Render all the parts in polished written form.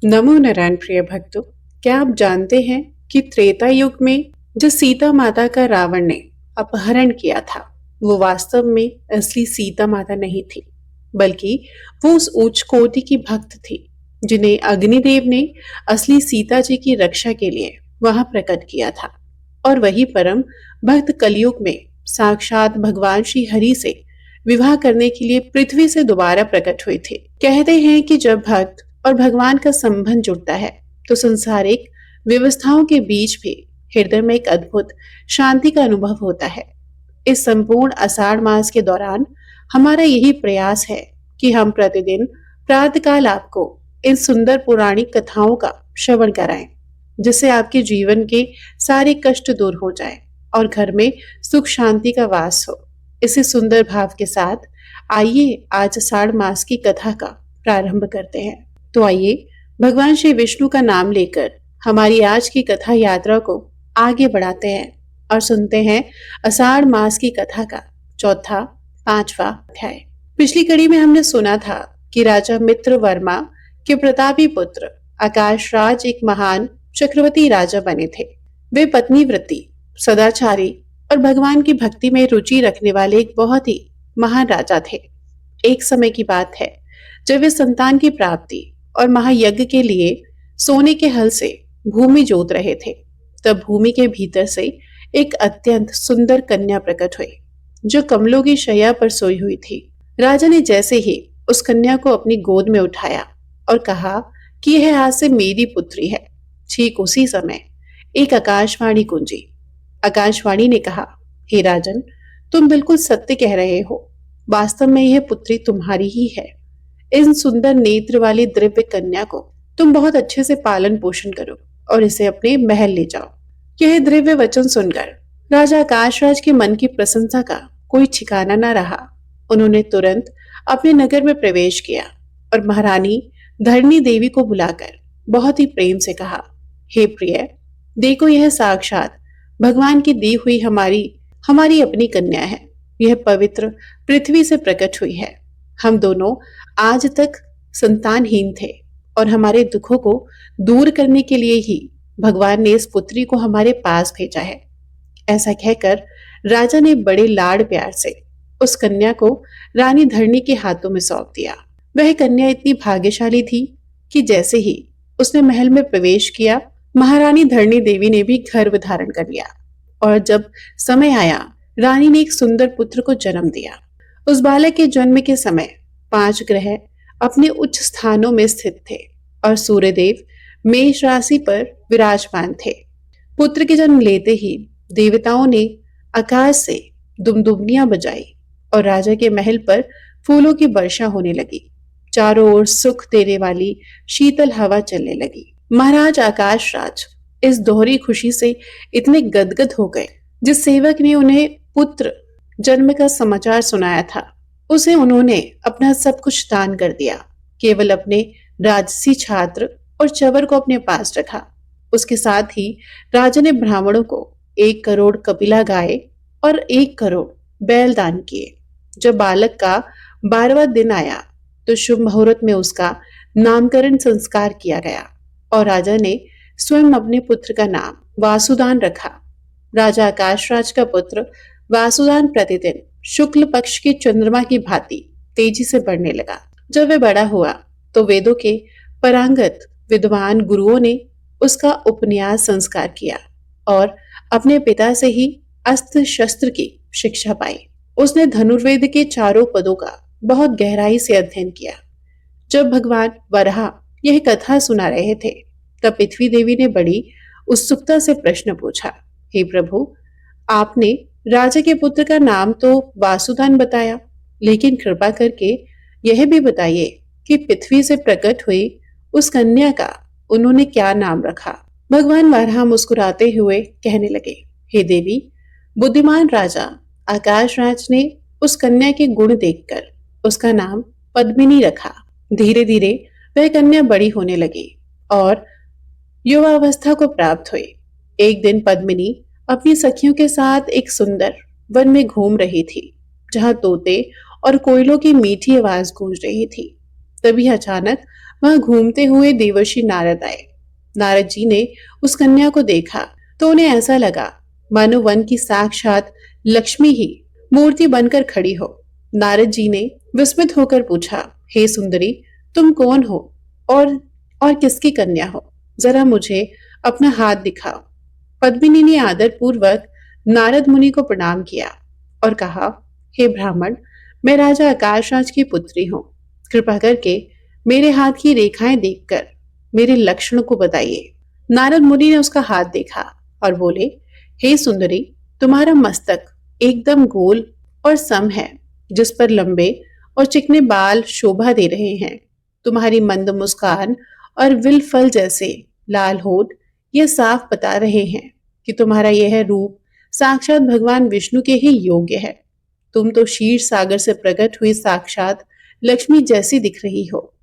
नमो नारायण प्रिय भक्तों। क्या आप जानते हैं कि त्रेता युग में जो सीता माता का रावण ने अपहरण किया था, वो वास्तव में असली सीता माता नहीं थी, बल्कि वो उस उच्च कोटि की भक्त थी जिन्हें अग्निदेव ने असली सीता जी की रक्षा के लिए वहां प्रकट किया था। और वही परम भक्त कलयुग में साक्षात भगवान श्री हरि से विवाह करने के लिए पृथ्वी से दोबारा प्रकट हुए थे। कहते हैं कि जब भक्त और भगवान का संबंध जुड़ता है तो संसारिक व्यवस्थाओं के बीच भी हृदय में एक अद्भुत शांति का अनुभव होता है। इस संपूर्ण आषाढ़ मास के दौरान हमारा यही प्रयास है कि हम प्रतिदिन प्रातःकाल आपको इन सुंदर पौराणिक कथाओं का श्रवण कराएं, जिससे आपके जीवन के सारे कष्ट दूर हो जाए और घर में सुख शांति का वास हो। इसी सुंदर भाव के साथ आइए आज आषाढ़ मास की कथा का प्रारंभ करते हैं। तो आइए भगवान श्री विष्णु का नाम लेकर हमारी आज की कथा यात्रा को आगे बढ़ाते हैं और सुनते हैं आषाढ़ मास की कथा का चौथा पांचवा अध्याय। पिछली कड़ी में हमने सुना था कि राजा मित्र वर्मा के प्रतापी पुत्र आकाश राज एक महान चक्रवर्ती राजा बने थे। वे पत्नीव्रती, सदाचारी और भगवान की भक्ति में रुचि रखने वाले एक बहुत ही महान राजा थे। एक समय की बात है जब वे संतान की प्राप्ति और महायज्ञ के लिए सोने के हल से भूमि जोत रहे थे, तब भूमि के भीतर से एक अत्यंत सुंदर कन्या प्रकट हुई जो कमलों की शैया पर सोई हुई थी। राजा ने जैसे ही उस कन्या को अपनी गोद में उठाया और कहा कि यह आज से मेरी पुत्री है, ठीक उसी समय एक आकाशवाणी गूंजी। आकाशवाणी ने कहा, हे राजन, तुम बिल्कुल सत्य कह रहे हो। वास्तव में यह पुत्री तुम्हारी ही है। इन सुंदर नेत्र वाली दिव्य कन्या को तुम बहुत अच्छे से पालन पोषण करो और इसे अपने महल ले जाओ। यह दिव्य वचन सुनकर राजा आकाशराज के मन की प्रशंसा का कोई ठिकाना न रहा। उन्होंने तुरंत अपने नगर में प्रवेश किया और महारानी धरणी देवी को बुलाकर बहुत ही प्रेम से कहा, हे प्रिय, देखो यह साक्षात भगवान की दी हुई हमारी हमारी अपनी कन्या है। यह पवित्र पृथ्वी से प्रकट हुई है। हम दोनों आज तक संतानहीन थे और हमारे दुखों को दूर करने के लिए ही भगवान ने इस पुत्री को हमारे पास भेजा है। ऐसा कहकर राजा ने बड़े लाड़ प्यार से उस कन्या को रानी धरणी के हाथों में सौंप दिया। वह कन्या इतनी भाग्यशाली थी कि जैसे ही उसने महल में प्रवेश किया, महारानी धरणी देवी ने भी गर्भ धारण कर लिया और जब समय आया, रानी ने एक सुंदर पुत्र को जन्म दिया। उस बालक के जन्म के समय 5 ग्रह अपने उच्च स्थानों में स्थित थे और सूर्यदेव मेष राशि पर विराजमान थे। पुत्र के जन्म लेते ही देवताओं ने आकाश से दुमदुमनियां बजाई और राजा के महल पर फूलों की वर्षा होने लगी। चारों ओर सुख देने वाली शीतल हवा चलने लगी। महाराज आकाश राज इस दोहरी खुशी से इतने गदगद हो गए। जिस सेवक ने उन्हें पुत्र जन्म का समाचार सुनाया था, उसे उन्होंने अपना सब कुछ दान कर दिया। केवल अपने राजसी छात्र और चवर को अपने पास रखा। उसके साथ ही राजा ने ब्राह्मणों को 1 करोड़ कपिला गाय और 1 करोड़ बैल दान किए। जब बालक का 12वां दिन आया तो शुभ मुहूर्त में उसका नामकरण संस्कार किया गया और राजा ने स्वयं अपने पुत्र का नाम वासुदान रखा। राजा आकाशराज का पुत्र वासुदान प्रतिदिन शुक्ल पक्ष की चंद्रमा की भांति तेजी से बढ़ने लगा। जब वह बड़ा हुआ तो वेदों के परांगत विद्वान गुरुओं ने उसका उपन्यास संस्कार किया और अपने पिता से ही अस्त्र शस्त्र की शिक्षा पाई। उसने धनुर्वेद के चारों पदों का बहुत गहराई से अध्ययन किया। जब भगवान वराह यह कथा सुना रहे थे, तब पृथ्वी देवी ने बड़ी उत्सुकता से प्रश्न पूछा, हे प्रभु, आपने राजा के पुत्र का नाम तो वासुदान बताया, लेकिन कृपा करके यह भी बताइए कि पृथ्वी से प्रकट हुई उस कन्या का उन्होंने क्या नाम रखा। भगवान वराह मुस्कुराते हुए कहने लगे, हे देवी, बुद्धिमान राजा आकाश राज ने उस कन्या के गुण देखकर उसका नाम पद्मिनी रखा। धीरे धीरे वह कन्या बड़ी होने लगी और युवावस्था को प्राप्त हुई। एक दिन पद्मिनी अपनी सखियों के साथ एक सुंदर वन में घूम रही थी, जहां तोते और कोयलों की मीठी आवाज गूंज रही थी। तभी अचानक वहां घूमते हुए देवर्षि नारद आए। नारद जी ने उस कन्या को देखा तो उन्हें ऐसा लगा मानो वन की साक्षात लक्ष्मी ही मूर्ति बनकर खड़ी हो। नारद जी ने विस्मित होकर पूछा, हे सुंदरी, तुम कौन हो और और किसकी कन्या हो? जरा मुझे अपना हाथ दिखाओ। पद्मिनी ने आदर पूर्वक नारद मुनि को प्रणाम किया और कहा, हे ब्राह्मण, मैं राजा आकाशराज की पुत्री हूँ। कृपा करके मेरे हाथ की रेखाएं देखकर मेरे लक्षण को बताइए। नारद मुनि ने उसका हाथ देखा और बोले, हे सुंदरी, तुम्हारा मस्तक एकदम गोल और सम है, जिस पर लंबे और चिकने बाल शोभा दे रहे हैं। तुम्हारी मंद मुस्कान और विल फल जैसे लाल होठ ये साफ बता रहे हैं कि तुम्हारा यह रूप साक्षात भगवान विष्णु के ही योग्य है। तुम तो क्षीर सागर से प्रकट हुई साक्षात लक्ष्मी जैसी दिख रही हो।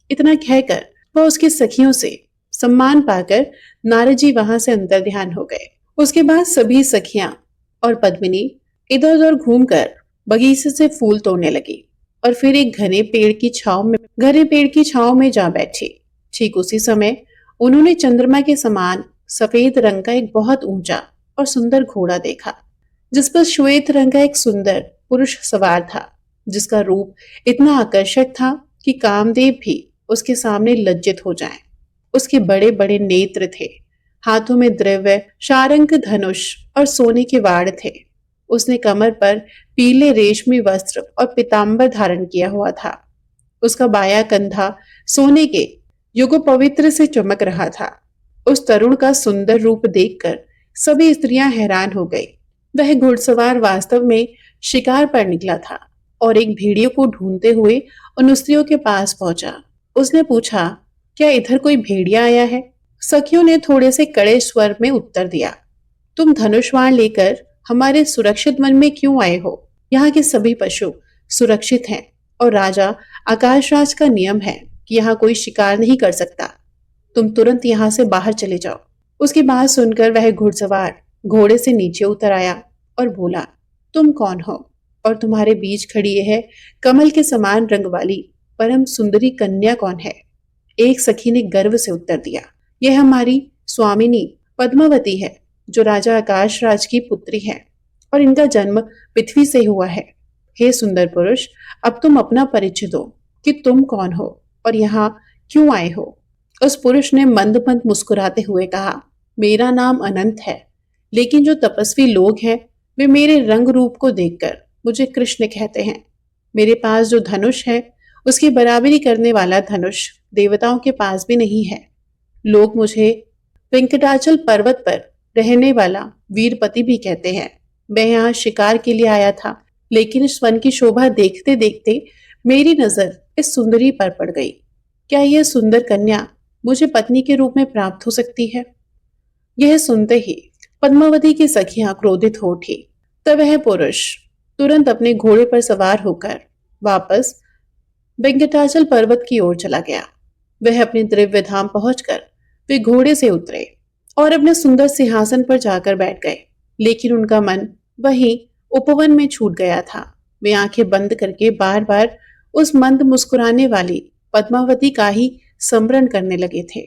इतना कहकर वह उसकी सखियों से सम्मान पाकर नारद जी वहां से अंतर ध्यान हो गए। उसके बाद सभी सखियां और पद्मिनी इधर उधर घूमकर बगीचे से फूल तोड़ने लगी और फिर एक घने पेड़ की छांव में जा बैठी। ठीक उसी समय उन्होंने चंद्रमा के समान सफेद रंग का एक बहुत ऊंचा और सुंदर घोड़ा देखा, जिस पर श्वेत रंग का एक सुंदर पुरुष सवार था, जिसका रूप इतना आकर्षक था कि कामदेव भी उसके सामने लज्जित हो जाएं। उसके बड़े बड़े नेत्र थे, हाथों में द्रव्य शारंग धनुष और सोने के वाड़ थे। उसने कमर पर पीले रेशमी वस्त्र और पीतांबर धारण किया हुआ था। उसका बायां कंधा सोने के युगो पवित्र से चमक रहा था। उस तरुण का सुंदर रूप देखकर सभी स्त्रियां हैरान हो गई। वह घुड़सवार वास्तव में शिकार पर निकला था और एक भेड़िए को ढूंढते हुए उन स्त्रियों के पास पहुंचा। उसने पूछा, क्या इधर कोई भेड़िया आया है? सखियों ने थोड़े से कड़े स्वर में उत्तर दिया, तुम धनुष्वाण लेकर हमारे सुरक्षित वन में क्यों आए हो? यहाँ के सभी पशु सुरक्षित हैं और राजा आकाशराज का नियम है कि यहाँ कोई शिकार नहीं कर सकता। तुम तुरंत यहाँ से बाहर चले जाओ। उसकी बात सुनकर वह घुड़सवार घोड़े से नीचे उतर आया और बोला, तुम कौन हो और तुम्हारे बीच खड़ी यह कमल के समान रंग वाली परम सुंदरी कन्या कौन है? एक सखी ने गर्व से उत्तर दिया, यह हमारी स्वामिनी पद्मावती है, जो राजा आकाश राज की पुत्री है और इनका जन्म पृथ्वी से हुआ है। हे सुंदर पुरुष, अब तुम अपना परिचय दो कि तुम कौन हो और यहाँ क्यों आए हो? उस पुरुष ने मंद मंद मुस्कुराते हुए कहा, मेरा नाम अनंत है, लेकिन जो तपस्वी लोग हैं वे मेरे रंग रूप को देखकर मुझे कृष्ण कहते हैं। मेरे पास जो धनुष है उसकी बराबरी करने वाला धनुष देवताओं के पास भी नहीं है। लोग मुझे वेंकटाचल पर्वत पर रहने वाला वीरपति भी कहते हैं। मैं यहाँ शिकार के लिए आया था, लेकिन इस वन की शोभा देखते देखते मेरी नजर इस सुंदरी पर पड़ गई। क्या यह सुंदर कन्या मुझे पत्नी के रूप में प्राप्त हो सकती है? यह सुनते ही पद्मावती की सखियां क्रोधित हो उठी। तब वह पुरुष तुरंत अपने घोड़े पर सवार होकर वापस वेंकटाचल पर्वत की ओर चला गया। वह अपने दिव्य धाम पहुंचकर वे घोड़े से उतरे और अपने सुंदर सिंहासन पर जाकर बैठ गए, लेकिन उनका मन वहीं उपवन में छूट गया था। वे आंखें बंद करके बार बार उस मंद मुस्कुराने वाली पद्मावती का ही स्मरण करने लगे थे।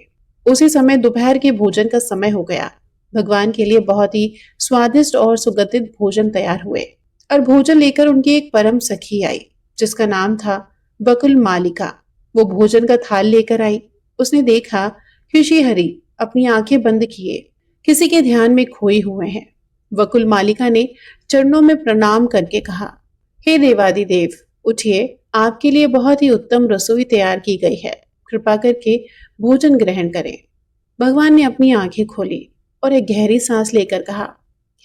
उसी समय दोपहर के भोजन का समय हो गया। भगवान के लिए बहुत ही स्वादिष्ट और सुगंधित भोजन तैयार हुए और भोजन लेकर उनकी एक परम सखी आई, जिसका नाम था बकुल मालिका। वो भोजन का थाल लेकर आई। उसने देखा कि श्री हरि अपनी आंखें बंद किए किसी के ध्यान में खोए हुए हैं। वकुल मालिका ने चरणों में प्रणाम करके कहा, हे देवादिदेव, उठिए, आपके लिए बहुत ही उत्तम रसोई तैयार की गई है, कृपा करके भोजन ग्रहण करें। भगवान ने अपनी आंखें खोली और एक गहरी सांस लेकर कहा,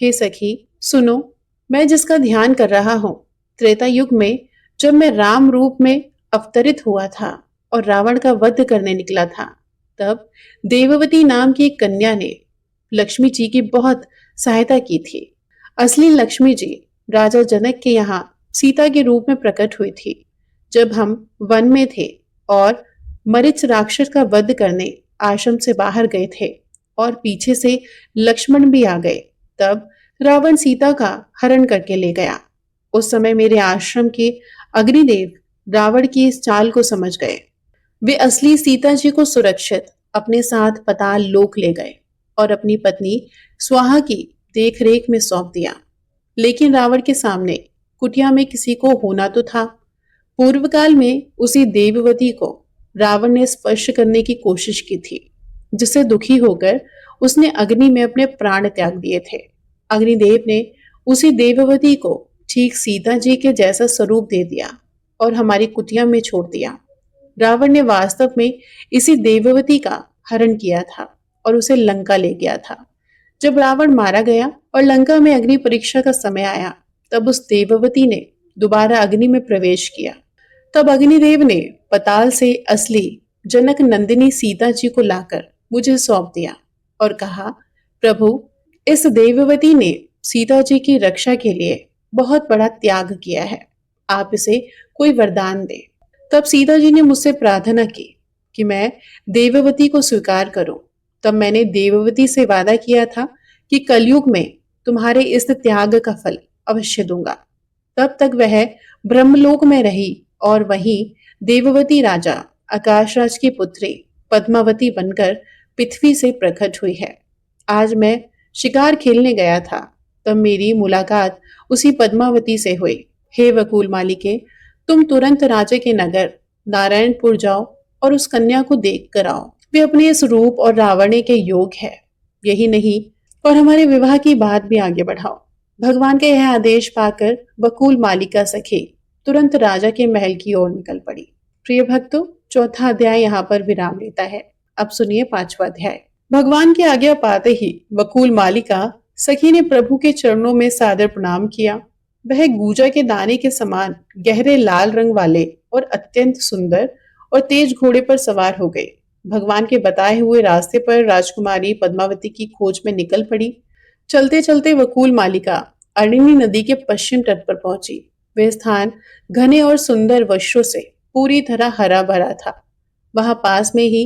हे सखी, सुनो, मैं जिसका ध्यान कर रहा हूं, त्रेता युग में जब मैं राम रूप में अवतरित हुआ था और रावण का वध करने निकला था, तब देववती नाम की एक कन्या ने लक्ष्मी जी की बहुत सहायता की थी। असली लक्ष्मी जी राजा जनक के यहाँ सीता के रूप में प्रकट हुई थी। जब हम वन में थे और मरीच राक्षस का वध करने आश्रम से बाहर गए थे और पीछे से लक्ष्मण भी आ गए, तब रावण सीता का हरण करके ले गया। उस समय मेरे आश्रम के अग्निदेव रावण की इस चाल को समझ गए वे असली सीता जी को सुरक्षित अपने साथ पाताल लोक ले गए और अपनी पत्नी स्वाहा की देखरेख में सौंप दिया। लेकिन रावण के सामने कुटिया में किसी को होना तो था। पूर्व काल में उसी देववती को रावण ने स्पर्श करने की कोशिश की थी, जिससे दुखी होकर उसने अग्नि में अपने प्राण त्याग दिए थे। अग्निदेव ने उसी देववती को ठीक सीता जी के जैसा स्वरूप दे दिया और हमारी कुटिया में छोड़ दिया। रावण ने वास्तव में इसी देववती का हरण किया था और उसे लंका ले गया था। जब रावण मारा गया और लंका में अग्नि परीक्षा का समय आया, तब उस देववती ने दोबारा अग्नि में प्रवेश किया। तब अग्निदेव ने पताल से असली जनक नंदिनी सीता जी को लाकर मुझे सौंप दिया और कहा, प्रभु, इस देववती ने सीता जी की रक्षा के लिए बहुत बड़ा त्याग किया है, आप इसे कोई वरदान दे। तब सीता जी ने मुझसे प्रार्थना की कि मैं देववती को स्वीकार करूं। तब मैंने देववती से वादा किया था कि कलयुग में तुम्हारे इस त्याग का फल अवश्य दूंगा। तब तक वह ब्रह्मलोक में रही और वहीं देववती राजा आकाशराज की पुत्री पद्मावती बनकर पृथ्वी से प्रकट हुई है। आज मैं शिकार खेलने गया था, तब मेरी मुलाकात उसी पद्मावती से हुई। हे वकुल मालिके, तुम तुरंत राजा के नगर नारायणपुर जाओ और उस कन्या को देख कर आओ। वे अपने इस रूप और रावणे के योग है। यही नहीं, और हमारे विवाह की बात भी आगे बढ़ाओ। भगवान का यह आदेश पाकर वकुल मालिका सखी तुरंत राजा के महल की ओर निकल पड़ी। प्रिय भक्तों, चौथा अध्याय यहाँ पर विराम लेता है। अब सुनिए पांचवा अध्याय। भगवान की आज्ञा पाते ही वकुल मालिका सखी ने प्रभु के चरणों में सादर प्रणाम किया। वह गूजा के दाने के समान गहरे लाल रंग वाले और अत्यंत सुंदर और तेज घोड़े पर सवार हो गई। भगवान के बताए हुए रास्ते पर राजकुमारी पद्मावती की खोज में निकल पड़ी। चलते चलते वकुल मालिका अरिणी नदी के पश्चिम तट पर पहुंची। वह स्थान घने और सुंदर वृक्षों से पूरी तरह हरा भरा था। वहां पास में ही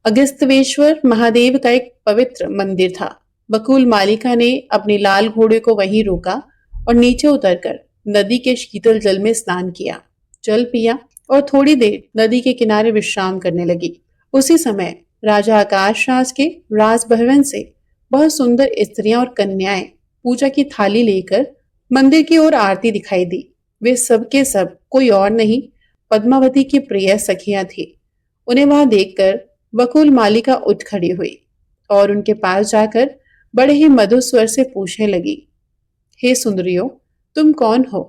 अगस्त्येश्वर महादेव का एक पवित्र मंदिर था। वकुल मालिका ने अपने लाल घोड़े को वहीं रोका और नीचे उतरकर नदी के शीतल जल में स्नान किया, जल पिया और थोड़ी देर नदी के किनारे विश्राम करने लगी। उसी समय राजा आकाश राज के राजभवन से बहुत सुंदर स्त्रियां और कन्याएं पूजा की थाली लेकर मंदिर की ओर आरती दिखाई दी। वे सब के सब कोई और नहीं, पद्मावती की प्रिय सखियां थी। उन्हें वहां देखकर वकुल मालिका उठ खड़ी हुई और उनके पास जाकर बड़े ही मधुर स्वर से पूछने लगी, हे सुंदरियो, तुम कौन हो?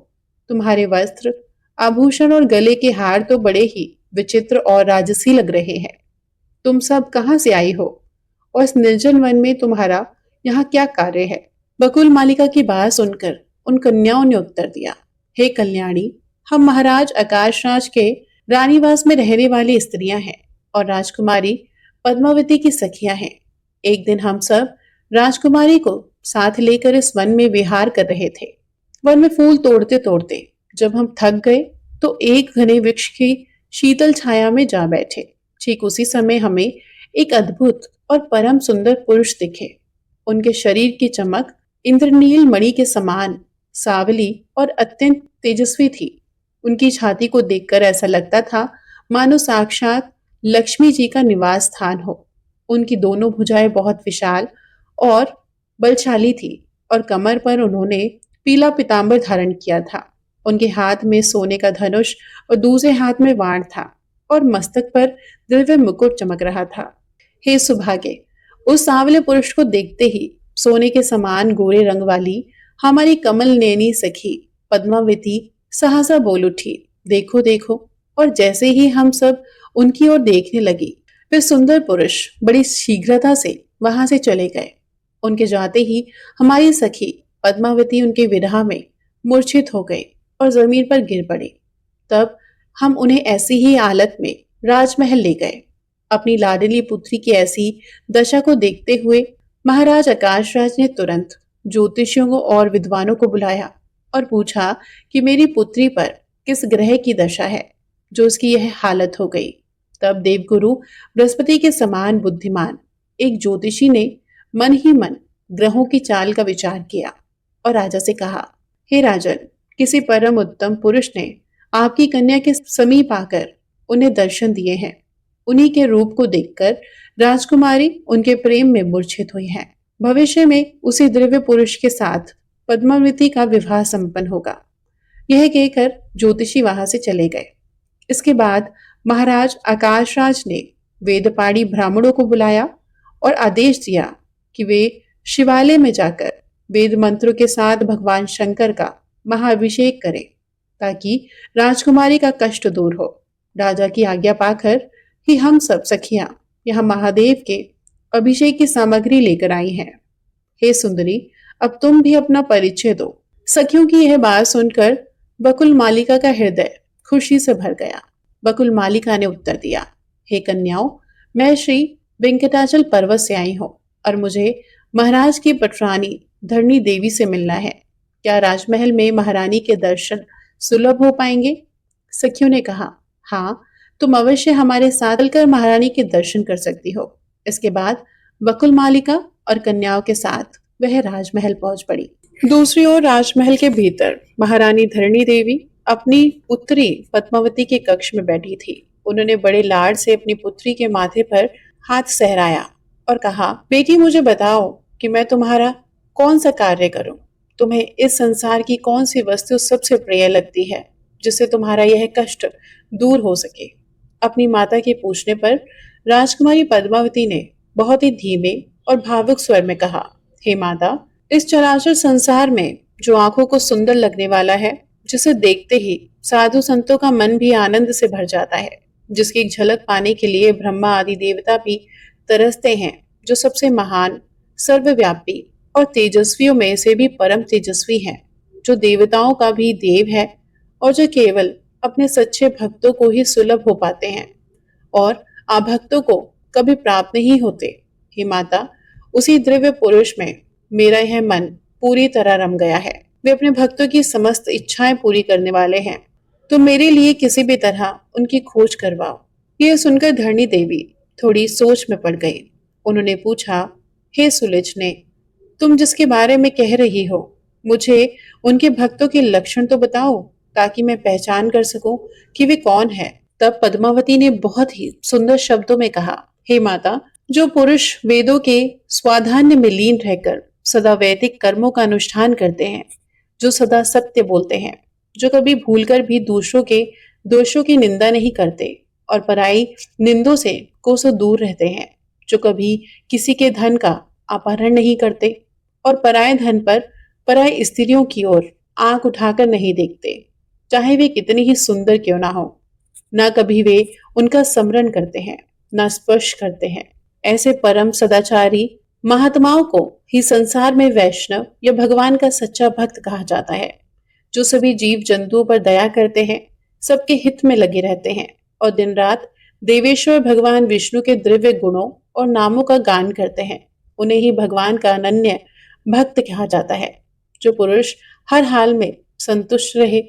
तुम्हारे वस्त्र, आभूषण और गले के हार तो बड़े ही विचित्र और राजसी लग रहे हैं। तुम सब कहाँ से आई हो और इस निर्जन वन में तुम्हारा यहाँ क्या कार्य है? बकुल मालिका की बात सुनकर उन कन्याओं ने उत्तर दिया, हे कल्याणी, हम महाराज आकाशराज के रानीवास में रहने वाली स्त्रियां हैं और राजकुमारी पद्मावती की सखियां हैं। एक दिन हम सब राजकुमारी को साथ लेकर इस वन में विहार कर रहे थे। वन में फूल तोड़ते तोड़ते जब हम थक गए तो एक घने वृक्ष की शीतल छाया में जा बैठे। ठीक उसी समय हमें एक अद्भुत और परम सुंदर पुरुष दिखे। उनके शरीर की चमक इंद्रनील मणि के समान सावली और अत्यंत तेजस्वी थी। उनकी छाती को देखकर ऐसा लगता था मानो साक्षात लक्ष्मी जी का निवास स्थान हो। उनकी दोनों भुजाएं बहुत विशाल और बलशाली थी और कमर पर उन्होंने पीला पीतांबर धारण किया था। उनके हाथ में सोने का धनुष और दूसरे हाथ में बाण था और मस्तक पर दिव्य मुकुट चमक रहा था। हे सुभागे, उस सांवले पुरुष को देखते ही सोने के समान गोरे रंग वाली हमारी कमल नैनी सखी पद्मावती सहसा बोल उठी, देखो देखो। और जैसे ही हम सब उनकी ओर देखने लगी, वे सुंदर पुरुष बड़ी शीघ्रता से वहां से चले गए। उनके जाते ही हमारी सखी पद्मावती उनके विरह में मूर्छित हो गई और जमीन पर गिर पड़ी। तब हम उन्हें ऐसी ही हालत में राजमहल ले गए। अपनी लाडली पुत्री की ऐसी दशा को देखते हुए महाराज आकाशराज ने तुरंत ज्योतिषियों को और विद्वानों को बुलाया और पूछा कि मेरी पुत्री पर किस ग्रह की दशा है जो उसकी यह हालत हो गई। तब देवगुरु बृहस्पति के समान बुद्धिमान एक ज्योतिषी ने मन ही मन ग्रहों की चाल का विचार किया और राजा से कहा, हे राजन, किसी परम उत्तम पुरुष ने आपकी कन्या के समीप आकर उन्हें दर्शन दिए हैं उन्हीं के रूप को देखकर राजकुमारी उनके प्रेम में मूर्छित हुई है। भविष्य में उसी दिव्य पुरुष के साथ पद्मावती का विवाह संपन्न होगा, यह कहकर ज्योतिषी वहां से चले गए। इसके बाद महाराज आकाशराज ने वेदपाड़ी ब्राह्मणों को बुलाया और आदेश दिया कि वे शिवालय में जाकर वेद मंत्रों के साथ भगवान शंकर का महाअभिषेक करें ताकि राजकुमारी का कष्ट दूर हो। राजा की आज्ञा पाकर ही हम सब सखियां यहाँ महादेव के अभिषेक की सामग्री लेकर आई हैं। हे सुंदरी, अब तुम भी अपना परिचय दो। सखियों की यह बात सुनकर बकुल मालिका का हृदय खुशी से भर गया। बकुल मालिका ने उत्तर दिया, हे कन्याओं, मैं श्री वेंकटाचल पर्वत से आई हूँ और मुझे महाराज की पटरानी धरणी देवी से मिलना है। क्या राजमहल में महारानी के दर्शन सुलभ हो पाएंगे? सखियों ने कहा, हाँ, तुम अवश्य हमारे साथ चलकर महारानी के दर्शन कर सकती हो। इसके बाद बकुल मालिका और कन्याओं के साथ वह राजमहल पहुंच पड़ी। दूसरी ओर राजमहल के भीतर महारानी धरणी देवी अपनी पुत्री पद्मावती के कक्ष में बैठी थी। उन्होंने बड़े लाड से अपनी पुत्री के माथे पर हाथ सहराया और कहा, बेटी, मुझे बताओ कि मैं तुम्हारा कौन सा कार्य करूं? तुम्हें इस संसार की कौन सी वस्तु सबसे प्रिय लगती है जिससे तुम्हारा यह कष्ट दूर हो सके? अपनी माता के पूछने पर राजकुमारी पद्मावती ने बहुत ही धीमे और भावुक स्वर में कहा, हे माता, इस चराचर संसार में जो आंखों को सुंदर लगने वाला है, जिसे देखते ही साधु संतों का मन भी आनंद से भर जाता है, जिसकी झलक पाने के लिए ब्रह्मा आदि देवता भी तरसते हैं, जो सबसे महान, सर्वव्यापी और तेजस्वियों में से भी परम तेजस्वी है, जो देवताओं का भी देव है और जो केवल अपने सच्चे भक्तों को ही सुलभ हो पाते हैं और अभक्तों को कभी प्राप्त नहीं होते। हे माता, उसी दिव्य पुरुष में मेरा यह मन पूरी तरह रम गया है। वे अपने भक्तों की समस्त इच्छाएं पूरी करने वाले हैं। तो मेरे लिए किसी भी तरह उनकी खोज करवाओ। यह सुनकर धरणी देवी थोड़ी सोच में पड़ गई। उन्होंने पूछा, हे सुलोचने, तुम जिसके बारे में कह रही हो, मुझे उनके भक्तों के लक्षण तो बताओ ताकि मैं पहचान कर सकूं कि वे कौन है। तब पद्मावती ने बहुत ही सुंदर शब्दों में कहा, हे माता, जो पुरुष वेदों के स्वाधान्य में लीन रहकर सदा वैदिक कर्मों का अनुष्ठान करते हैं, जो सदा सत्य बोलते हैं, जो कभी भूलकर भी दूसरों के दोषों की निंदा नहीं करते और पराई निंदों से कोसों दूर रहते हैं, जो कभी किसी के धन का अपहरण नहीं करते और पराये धन पर पराई स्त्रियों की ओर आंख उठाकर नहीं देखते, चाहे वे कितनी ही सुंदर क्यों ना हो। न कभी वे उनका स्मरण करते हैं, न स्पर्श करते हैं। ऐसे परम सदाचारी महात्माओं को ही संसार में वैष्णव या भगवान का सच्चा भक्त कहा जाता है, जो सभी जीव जंतुओं पर दया करते हैं, सबके हित में लगे रहते हैं और दिन रात देवेश्वर भगवान विष्णु के दिव्य गुणों और नामों का गान करते हैं। उन्हें ही भगवान का अनन्य भक्त कहा जाता है। जो पुरुष हर हाल में संतुष्ट रहे,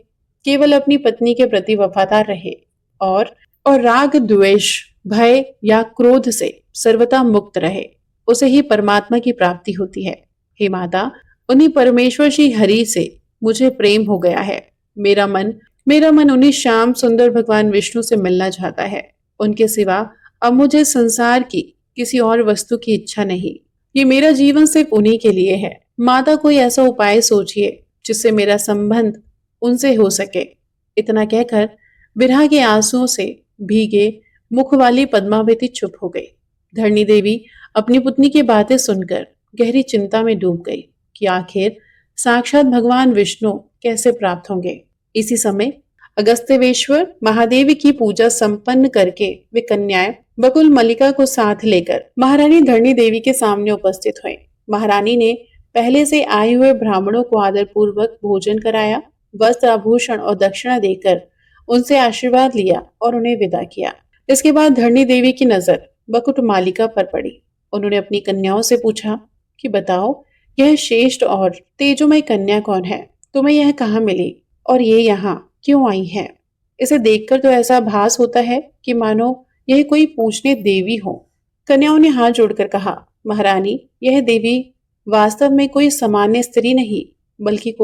केवल अपनी पत्नी के प्रति वफादार रहे और राग द्वेष भय या क्रोध से सर्वथा मुक्त रहे, उसे ही परमात्मा की प्राप्ति होती है। हे माता, उन्हीं परमेश्वर श्री हरि से मुझे प्रेम हो गया है। मेरा मन उन्हीं श्याम सुंदर भगवान विष्णु से मिलना चाहता है। उनके सिवा अब मुझे संसार की किसी और वस्तु की इच्छा नहीं। ये मेरा जीवन सिर्फ उन्हीं के लिए है। माता, कोई ऐसा उपाय सोचिए जिससे मेरा संबंध उनसे हो सके। इतना कहकर विरह के आंसुओं से भीगे मुख वाली पद्मावती चुप हो गई। धरणी देवी अपनी पुत्री की बातें सुनकर गहरी चिंता में डूब गई कि आखिर साक्षात भगवान विष्णु कैसे प्राप्त होंगे। इसी समय अगस्त्येश्वर महादेव की पूजा संपन्न करके वे कन्याएं बकुल मलिका को साथ लेकर महारानी धरणी देवी के सामने उपस्थित हुई। महारानी ने पहले से आए हुए ब्राह्मणों को आदर पूर्वक भोजन कराया, वस्त्र आभूषण और दक्षिणा देकर उनसे आशीर्वाद लिया और उन्हें विदा किया। इसके बाद धरणी देवी की नजर बकुट मालिका पर पड़ी। उन्होंने अपनी कन्याओं से पूछा कि बताओ, यह श्रेष्ठ और तेजोमय कन्या कौन है? तुम्हें यह कहाँ मिली और ये यहाँ क्यों आई है? इसे देखकर तो ऐसा भास होता है कि मानो यह कोई पूजनीय देवी हो। कन्याओं ने हाथ जोड़कर कहा, महारानी, यह देवी वास्तव में कोई सामान्य स्त्री नहीं, बल्कि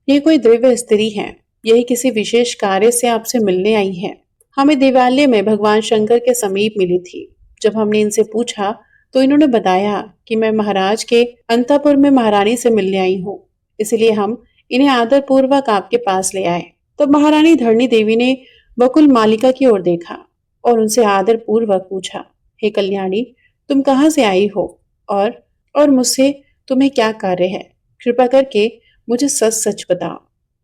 यह कोई दिव्य स्त्री है। यह किसी विशेष कार्य से आपसे मिलने आई है। हमें देवालय में भगवान शंकर के समीप मिली थी। जब हमने इनसे पूछा तो इन्होंने बताया कि मैं महाराज के अंतःपुर में महारानी से मिलने आई हूँ, इसलिए हम इन्हें आदर पूर्वक आपके पास ले आए। तब महारानी धरणी देवी ने बकुल मालिका की ओर देखा और उनसे आदर पूर्वक पूछा, हे कल्याणी, तुम कहाँ से आई हो और और मुझसे तुम्हें क्या कार्य है? कृपा करके मुझे सच सच बताओ।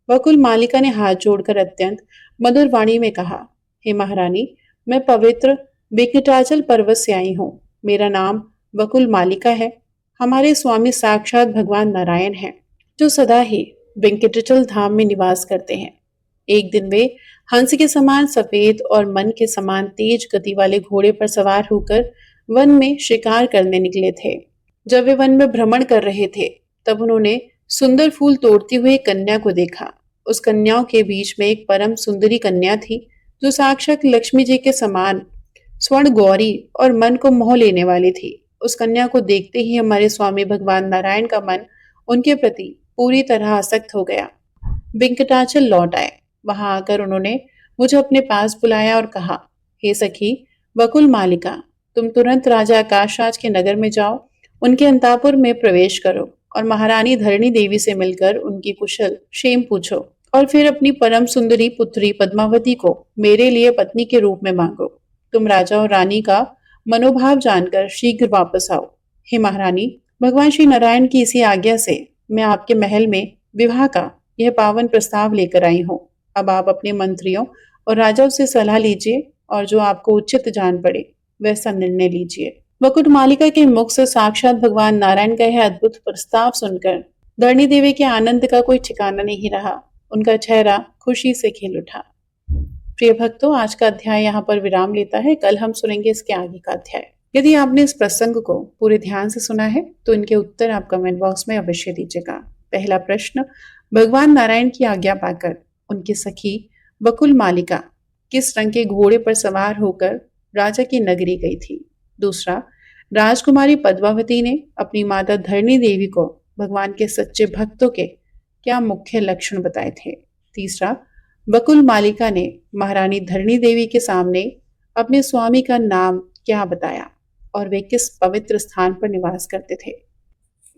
बकुल मालिका ने हाथ जोड़कर अत्यंत मधुर वाणी में कहा, हे महारानी, मैं पवित्र वेंकटाचल पर्वत से आई हूँ। मेरा नाम बकुल मालिका है। हमारे स्वामी साक्षात भगवान नारायण हैं, जो सदा ही वेंकटाचल धाम में निवास करते हैं। एक दिन वे हंस के समान सफेद और मन के समान तेज गति वाले घोड़े पर सवार होकर वन में शिकार करने निकले थे। जब वे वन में भ्रमण कर रहे थे, तब उन्होंने सुंदर फूल तोड़ती हुई एक कन्या को देखा। उस कन्याओं के बीच में एक परम सुंदरी कन्या थी, जो साक्षात लक्ष्मी जी के समान स्वर्ण गौरी और मन को मोह लेने वाली थी। उस कन्या को देखते ही हमारे स्वामी भगवान नारायण का मन उनके प्रति पूरी तरह आसक्त हो गया। वेंकटाचल लौट आए। वहां आकर उन्होंने मुझे अपने पास बुलाया और कहा, हे सखी बकुल मालिका, तुम तुरंत राजा आकाशराज के नगर में जाओ, उनके अंतापुर में प्रवेश करो और महारानी धरणी देवी से मिलकर उनकी कुशल क्षेम पूछो और फिर अपनी परम सुंदरी पुत्री पद्मावती को मेरे लिए पत्नी के रूप में मांगो। तुम राजा और रानी का मनोभाव जानकर शीघ्र वापस आओ। हे महारानी, भगवान श्री नारायण की इसी आज्ञा से मैं आपके महल में विवाह का यह पावन प्रस्ताव लेकर आई हूँ। अब आप अपने मंत्रियों और राजाओं से सलाह लीजिए और जो आपको उचित जान पड़े वैसा निर्णय लीजिए। वकुट मालिका के मुख से साक्षात भगवान नारायण का यह अद्भुत प्रस्ताव सुनकर धरणी देवी के आनंद का कोई ठिकाना नहीं रहा। उनका चेहरा खुशी से खिल उठा। प्रिय भक्तों, आज का अध्याय यहाँ पर विराम लेता है। कल हम सुनेंगे इसके आगे का अध्याय। यदि आपने इस प्रसंग को पूरे ध्यान से सुना है तो इनके उत्तर आप कमेंट बॉक्स में अवश्य दीजिएगा। पहला प्रश्न, भगवान नारायण की आज्ञा पाकर उनकी सखी बकुल मालिका किस रंग के घोड़े पर सवार होकर राजा की नगरी गई थी? दूसरा, राजकुमारी पद्मावती ने अपनी माता धरणी देवी को भगवान के सच्चे भक्तों के क्या मुख्य लक्षण बताए थे? तीसरा, बकुल मालिका ने महारानी धरणी देवी के सामने अपने स्वामी का नाम क्या बताया और वे किस पवित्र स्थान पर निवास करते थे?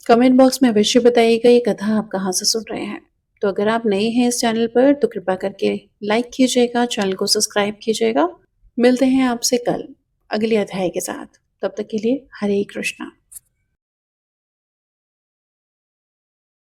कमेंट बॉक्स में अवश्य बताइएगा ये कथा आप कहाँ से सुन रहे हैं। तो अगर आप नए हैं इस चैनल पर तो कृपा करके लाइक कीजिएगा, चैनल को सब्सक्राइब कीजिएगा। मिलते हैं आपसे कल अगले अध्याय के साथ। तब तक के लिए हरे कृष्णा।